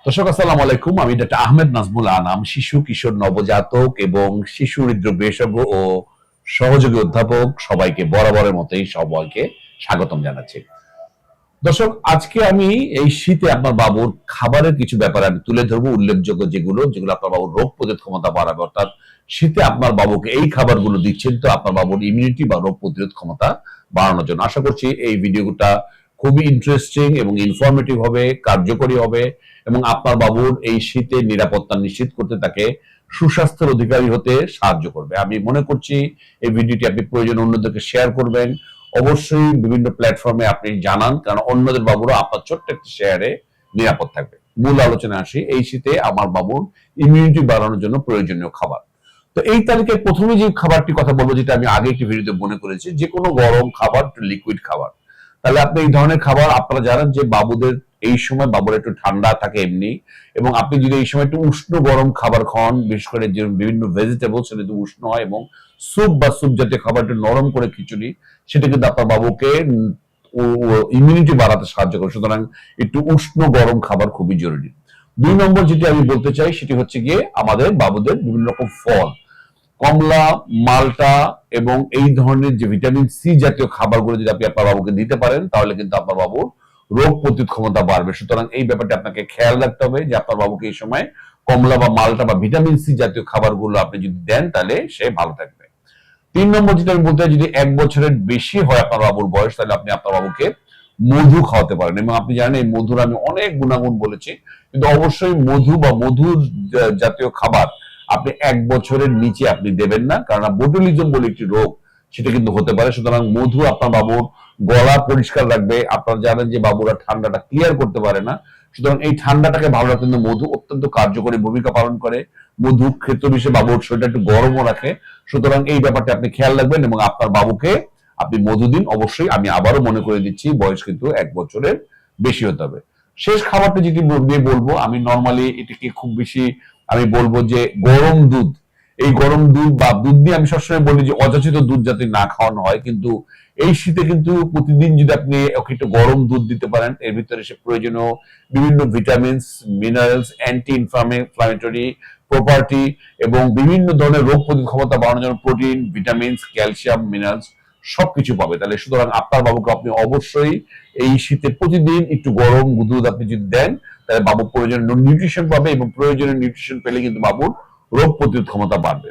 দর্শক আসসালামু আলাইকুম, আমি ডাক্তার আহমেদ নাজমুল আনাম, শিশু কিশোর নবজাতক এবং শিশু হৃদরোগ বিশেষজ্ঞ ও সহযোগী অধ্যাপক। সবাইকে বরাবরের মতোই সবাইকে স্বাগতম জানাচ্ছি। দর্শক, আজকে আমি এই শীতে আপনার বাবুর খাবারের কিছু ব্যাপার আমি তুলে ধরবো, উল্লেখযোগ্য যেগুলো যেগুলো আপনার বাবুর রোগ প্রতিরোধ ক্ষমতা বাড়াবে। অর্থাৎ শীতে আপনার বাবুকে এই খাবারগুলো দিচ্ছেন তো আপনার বাবুর ইমিউনিটি বা রোগ প্রতিরোধ ক্ষমতা বাড়ানোর জন্য। আশা করছি এই ভিডিওটা খুবই ইন্টারেস্টিং এবং ইনফরমেটিভ হবে, কার্যকরী হবে এবং আপনার বাবুর এই শীতে নিরাপত্তা নিশ্চিত করতে তাকে সুস্বাস্থ্যের অধিকারী হতে সাহায্য করবে। আমি মনে করছি এই ভিডিওটি আপনি প্রয়োজন অন্যদেরকে শেয়ার করবেন। অবশ্যই বিভিন্ন প্ল্যাটফর্মে আপনি জানান, কারণ অন্যদের বাবুরা আপনার ছোট্ট একটি শেয়ারে নিরাপদ থাকবে। মূল আলোচনায় আসি। এই শীতে আমার বাবুর ইমিউনিটি বাড়ানোর জন্য প্রয়োজনীয় খাবার। তো এই তালিকায় প্রথমে যে খাবারটি কথা বলবো, যেটা আমি আগে একটি ভিডিওতে মনে করেছি, যে কোনো গরম খাবার, লিকুইড খাবার। তাহলে আপনি এই ধরনের খাবার, আপনারা জানেন যে বাবুদের এই সময় বাবুর একটু ঠান্ডা থাকে এমনি, এবং আপনি যদি এই সময় একটু উষ্ণ গরম খাবার খান, বিশেষ করে যে বিভিন্ন ভেজিটেবল সেটা একটু উষ্ণ হয়, এবং স্যুপ বা স্যুপ জাতীয় খাবার একটু নরম করে খিচুড়ি, সেটা কিন্তু আপনার বাবুকে ইমিউনিটি বাড়াতে সাহায্য করে। সুতরাং একটু উষ্ণ গরম খাবার খুবই জরুরি। 2 নম্বর যেটি আমি বলতে চাই সেটি হচ্ছে গিয়ে আমাদের বাবুদের বিভিন্ন রকম ফল, কমলা, মালটা এবং এই ধরনের যে ভিটামিন সি জাতীয় খাবারগুলো যদি আপনি আপনার বাবুকে দিতে পারেন, তাহলে কিন্তু আপনার বাবুর রোগ প্রতিরোধ ক্ষমতা বাড়বে। সুতরাং এই ব্যাপারটা আপনাকে খেয়াল রাখতে হবে যে আপনার বাবুকে এই সময় কমলা বা মালটা বা ভিটামিন সি জাতীয় খাবারগুলো আপনি যদি দেন, তাহলে সে ভালো থাকবে। 3 নম্বর যেটা আমি বলতে চাই, যদি 1 বছরের বেশি হয় আপনার বাবুর বয়স, তাহলে আপনি আপনার বাবুকে মধু খাওয়াতে পারেন। এবং আপনি জানেন এই মধুর আমি অনেক গুণাগুণ বলেছি, কিন্তু অবশ্যই মধু বা মধুর জাতীয় খাবার আপনি 1 বছরের নিচে আপনি দেবেন না, কারণ বোটুলিজম বলে একটি রোগ সেটা কিন্তু হতে পারে। সুতরাং মধু আপনার বাবুর গলা পরিষ্কার রাখবে। আপনারা জানেন যে বাবুরা ঠান্ডাটা ক্লিয়ার করতে পারে না, সুতরাং এই ঠান্ডাটাকে ভালো রাখতে কিন্তু মধু অত্যন্ত কার্যকরী ভূমিকা পালন করে। মধু ক্ষেত্র বিষয়ে বাবুর শরীরটা একটু গরমও রাখে। সুতরাং এই ব্যাপারটা আপনি খেয়াল রাখবেন এবং আপনার বাবুকে আপনি মধু দিন। অবশ্যই আমি আবারও মনে করে দিচ্ছি, বয়স কিন্তু 1 বছরের বেশি হতে হবে। শেষ খাবারটা যেটি দিয়ে বলবো, আমি নর্মালি এটাকে খুব বেশি আমি বলবো যে গরম দুধ। এই গরম দুধ বা দুধ দিয়ে আমি সবসময় বলি যে অযাচিত দুধ যাতে না খাওয়ানো হয়, কিন্তু এই শীতে কিন্তু প্রতিদিন যদি আপনি ওকে একটু গরম দুধ দিতে পারেন, এর ভিতরে সে প্রয়োজনীয় বিভিন্ন vitamins, minerals, anti inflammatory property এবং বিভিন্ন ধরনের রোগ প্রতিরোধ ক্ষমতা বাড়ানোর জন্য প্রোটিন, ভিটামিনস, ক্যালসিয়াম, মিনারেলস সবকিছু পাবে। তাহলে সুতরাং আপনার বাবুকে আপনি অবশ্যই এই শীতে প্রতিদিন একটু গরম দুধ আপনি যদি দেন, তাহলে বাবু প্রয়োজনীয় নিউট্রিশন পাবে এবং প্রয়োজনীয় নিউট্রিশন পেলে কিন্তু বাবুর রোগ প্রতিরোধ ক্ষমতা বাড়বে।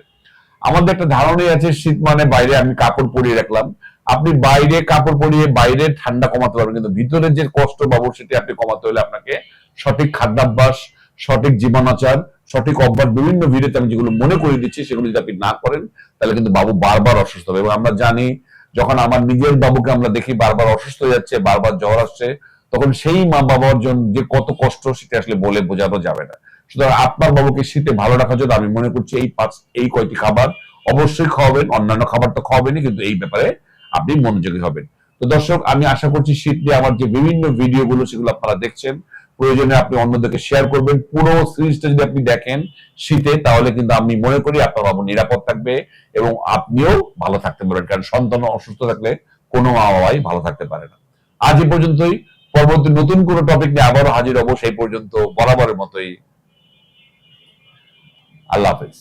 আমাদের একটা ধারণাই আছে শীত মানে বাইরে আমি কাপড় পরিয়ে রাখলাম। আপনি বাইরে কাপড় পরিয়ে বাইরে ঠান্ডা কমাতে পারবেন, কিন্তু ভিতরে যে কষ্ট বাবুর সেটি আপনি কমাতে হলে আপনাকে সঠিক খাদ্যাভ্যাস, সঠিক জীবনাচার, সঠিক অভ্যাস, বিভিন্ন ভিডিওতে আমি যেগুলো মনে করে দিচ্ছি সেগুলো যদি আপনি না করেন, তাহলে কিন্তু বাবু বারবার অসুস্থ হবে। এবং আমরা জানি, যখন আমার নিজের বাবুকে আমরা দেখি বারবার অসুস্থ হয়ে যাচ্ছে, বারবার জ্বর আসছে, তখন সেই মা বাবার জন্য যে কত কষ্ট সেটা আসলে বলে বোঝানো যাবে না। সুতরাং আপনার বাবুকে শীতে ভালো রাখার জন্য আমি মনে করছি এই কয়টি খাবার অবশ্যই খাওয়াবেন। অন্যান্য খাবার তো খাওয়াবেনই, কিন্তু এই ব্যাপারে আপনি মনোযোগী হবেন। তো দর্শক, আমি আশা করছি শীত নিয়ে আমার যে বিভিন্ন ভিডিওগুলো সেগুলো আপনারা দেখছেন, প্রয়োজনে আপনি অন্যদেরকে শেয়ার করবেন। পুরো সিরিজটা যদি আপনি দেখেন শীতে, তাহলে কিন্তু আমি মনে করি আপনার বাবু নিরাপদ থাকবে এবং আপনিও ভালো থাকতে পারবেন, কারণ সন্তান অসুস্থ থাকলে কোনো মা বাবাই ভালো থাকতে পারে না। আজ এই পর্যন্তই। পরবর্তী নতুন কোনো টপিক নিয়ে আবারও হাজির হবো। সেই পর্যন্ত বরাবরের মতোই আল্লাহ হাফেজ।